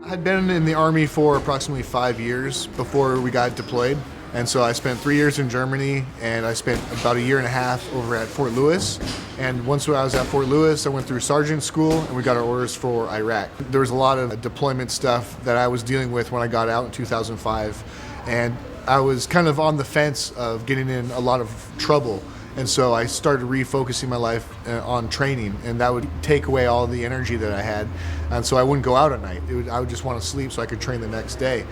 I'd been in the Army for approximately 5 years before we got deployed. And so I spent 3 years in Germany, and I spent about 1.5 years over at Fort Lewis. And once I was at Fort Lewis, I went through sergeant school, and we got our orders for Iraq. There was a lot of deployment stuff that I was dealing with when I got out in 2005. And I was kind of on the fence of getting in a lot of trouble. And so I started refocusing my life on training, and that would take away all the energy that I had. And so I wouldn't go out at night. I would just want to sleep so I could train the next day.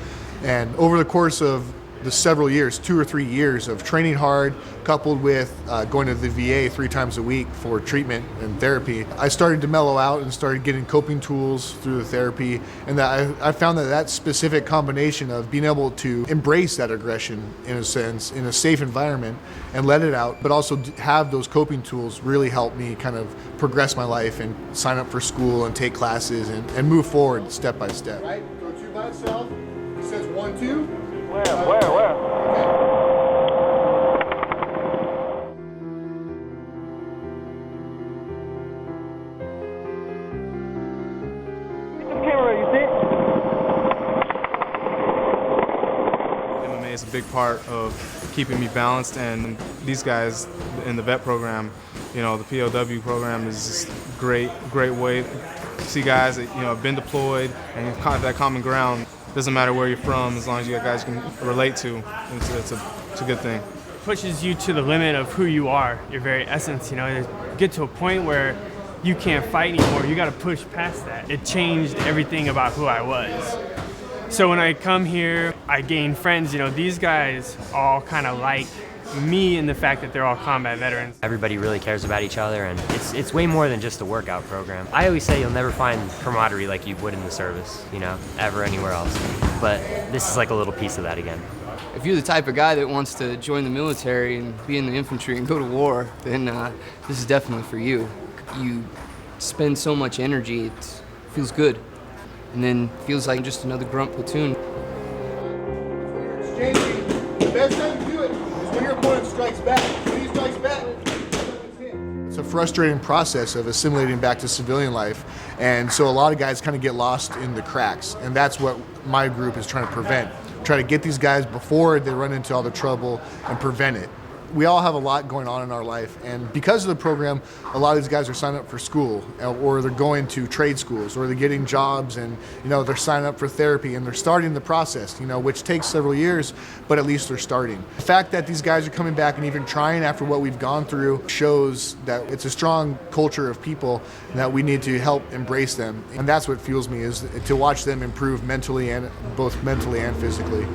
And over the course of the several years, 2 or 3 years of training hard, coupled with going to the VA 3 times a week for treatment and therapy, I started to mellow out and started getting coping tools through the therapy. And that I found that specific combination of being able to embrace that aggression, in a sense, in a safe environment and let it out, but also have those coping tools really helped me kind of progress my life and sign up for school and take classes and move forward step by step. Right, go 2 by itself. It says 1, 2. Where? Okay. MMA is a big part of keeping me balanced, and these guys in the vet program, you know, the P.O.W. program is just great way to see guys that, you know, have been deployed and have that common ground. Doesn't matter where you're from, as long as you got guys you can relate to. It's a good thing. Pushes you to the limit of who you are, your very essence. You know, you get to a point where you can't fight anymore. You got to push past that. It changed everything about who I was. So when I come here, I gain friends. You know, these guys all kind of like me in the fact that they're all combat veterans. Everybody really cares about each other, and it's way more than just a workout program. I always say you'll never find camaraderie like you would in the service, you know, ever anywhere else. But this is like a little piece of that again. If you're the type of guy that wants to join the military and be in the infantry and go to war, then this is definitely for you. You spend so much energy, it feels good. And then feels like just another grunt platoon. Exchanging, the best time to do it is when your opponent strikes back. When he strikes back, it's a frustrating process of assimilating back to civilian life. And so a lot of guys kind of get lost in the cracks. And that's what my group is trying to prevent. Try to get these guys before they run into all the trouble and prevent it. We all have a lot going on in our life, and because of the program, a lot of these guys are signing up for school, or they're going to trade schools, or they're getting jobs, and you know, they're signing up for therapy, and they're starting the process, you know, which takes several years, but at least they're starting. The fact that these guys are coming back and even trying after what we've gone through shows that it's a strong culture of people, and that we need to help embrace them, and that's what fuels me, is to watch them improve mentally, and both mentally and physically.